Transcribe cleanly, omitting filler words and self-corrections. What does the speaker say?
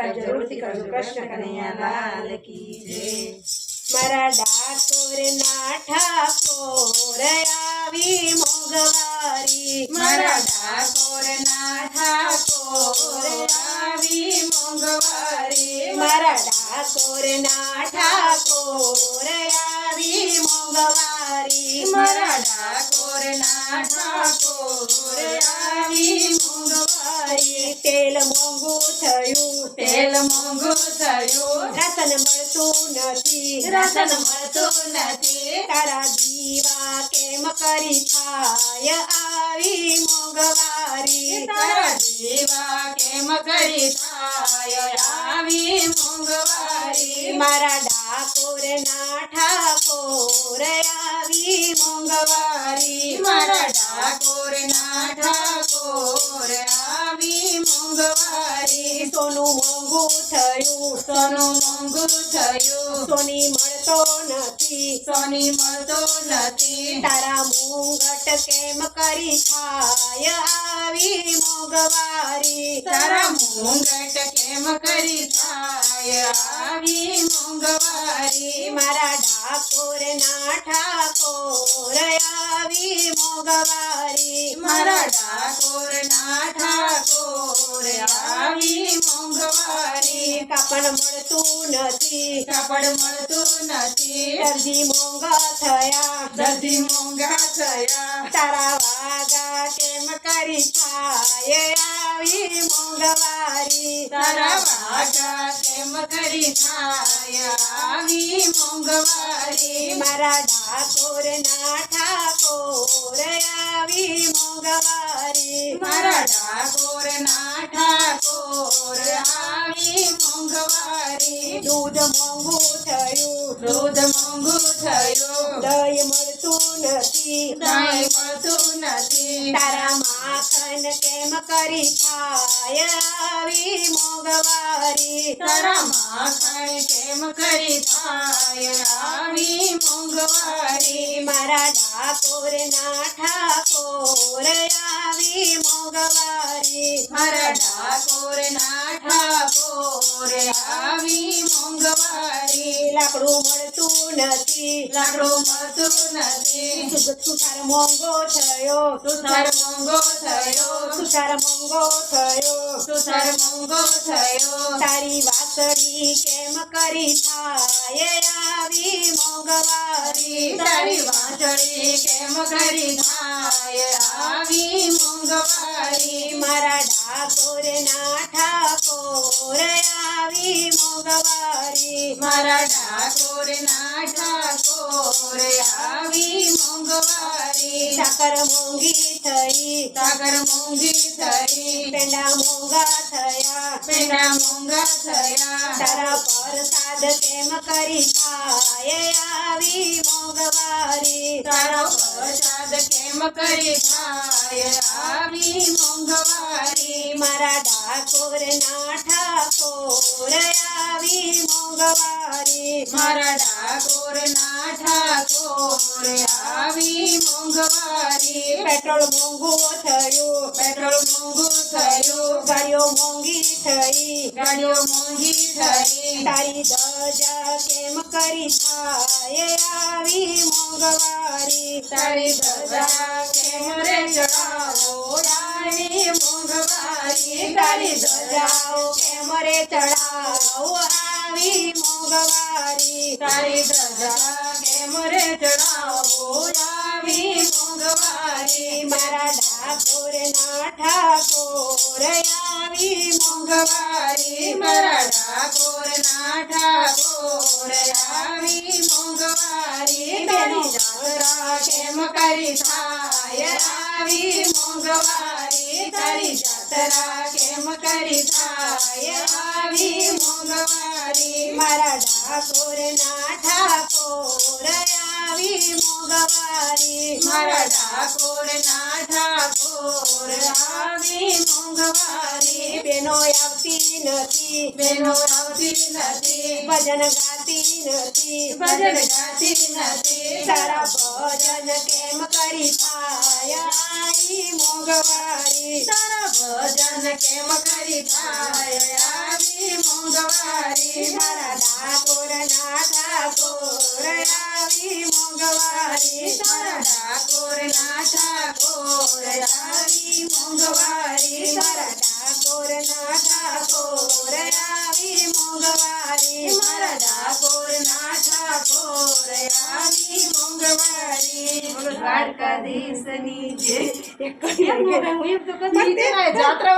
Subscribe જરૂરથી કરજો। કૃષ્ણ કનૈયા લાલ કી જય। મારા ડાકોરના ઠાકોર આવી મોંઘવારી, મારા ડાકોરના ઠાકોર આવી મોંઘવારી, મારા ડાકોરના ઠાકોર આવી મોંઘવારી, મારા ડાકોરના ઠાકોર આવી મોંઘવારી। તેલ મોંઘું થયું, તેલ મોંઘું થયું, રાશન મળતું નથી, રાશન મળતું નથી, તારા દીવા કેમ કરી થાય આવી મોંઘવારી, તારા દીવા કેમ કરી થાય આવી મોંઘવારી। મારા ડાકોરના ઠાકોર આવી મોંઘવારી, મારા ડાકોરના ઠાકોર આવી મોંઘવારી। સોનું મોંઘું થયું, સોનું મોંઘું થયું, સોની મળતો નથી, સોની મળતો નથી, તારા મુંગટ કેમ કરી થાય આવી મોંઘવારી, તારા મુંગટ કેમ કરી થાય આવી મોંઘવારી। મારા ડાકોરના ઠાકોર આવી મોંઘવારી, મારા ડાકોરના ઠાકોર આવી મોંઘવારી। કાપડ મળતું નથી, કાપડ મળતું નથી, દરજી મોંઘા થયા, દર્દી મોંઘા થયા, તારા વાગા કેમ કરી થાય આવી મોંઘવારી, તારા વાગા કેમ કરી થાય આવી મોંઘવારી। મારા ડાકોરના ઠાકોર આવી મોંઘવારી, મારા ડાકોરના ઠાકોર આવી મોંઘવારી। દૂધ મોંઘું થયું, દૂધ મોંઘું થયું, દહીં મળતું નથી, દહીં મળતું નથી, તારા માખણ કેમ કરી થાય આવી મોંઘવારી, તારા માખણ કેમ કરી થાય આવી મોંઘવારી। મારા ડાકોરના ઠાકોર આવી મોંઘવારી, મારા ડાકોરના ઠાકોર આવી મોંઘવારી। લાકડું મળતું નથી, લાકડું મળતું નથી, સુથાર મોંઘો થયો, સુથાર મોંઘો થયો, સુથાર મોંઘો થયો, સુથાર મોંઘો થયો, તારી વાસળી કેમ કરી થાય આવી મોંઘવારી, તારી વાંસળી કેમ કરી થાય આવી મોંઘવારી। મારા ડાકોરના ઠાકોર આવી મોંઘવારી, મારા ડાકોરના ઠાકોર આવી મોંઘવારી। સાકર મોંઘી થઈ, સાકર મોંઘી થઈ, પેંડા મોંઘા થયા, પેંડા મોંઘા થયા, તારા પ્રસાદ કેમ કરી થાય આવી મોંઘવારી, તારો પ્રસાદ કેમ કરી થાય આવી મોંઘવારી। મારા ડાકોરના ઠાકોર આવી મોંઘવારી, મારા ડાકોરના ઠાકોર આવી મોંઘવારી। પેટ્રોલ મોંઘું થયું, પેટ્રોલ મોંઘું થયું, ગાડીઓ મોંઘી થઈ, ગાડીઓ મોંઘી થઈ, તારી ધજા કેમ કરી થાય આવી મોંઘવારી, તારી ધજા કેમ રે ચડાવો આવી મોંઘવારી। તારી ધજાઓ કેમ રે ચડાવો આવી મોંઘવારી, તારી ધજા કેમ રે ચડાવો આવી મોંઘવારી। મારા ડાકોરના ઠાકોર આવી મોંઘવારી, મારા ડાકોરના ઠાકોર આવી મોંઘવારી। તારી જાત્રા કેમ કરી થાય આવી મોંઘવારી, તારી જાત્રા કેમ કરી થાય આવી મોંઘવારી। મારા ડાકોરના ઠાકોર આવી મોંઘવારી, મારા ડાકોરના ઠાકોર આવી મોંઘવારી। બેનો આવતી નથી, બેનો આવતી નથી, ભજન ગાતી નથી, ભજન ગાતી નથી, તારા ભજન કેમ કરી થાય આવી મોંઘવારી, તારા ભજન કેમ કરી થાય આવી મોંઘવારી મારા ડાકોરના ઠાકોર આવી મોંઘવારી મારા ડાકોરના ઠાકોર આવી મોંઘવારી મારા ડાકોરના ઠાકોર આવી મોંઘવારી બોલો દ્વારકાધીશની જય. જાત્રા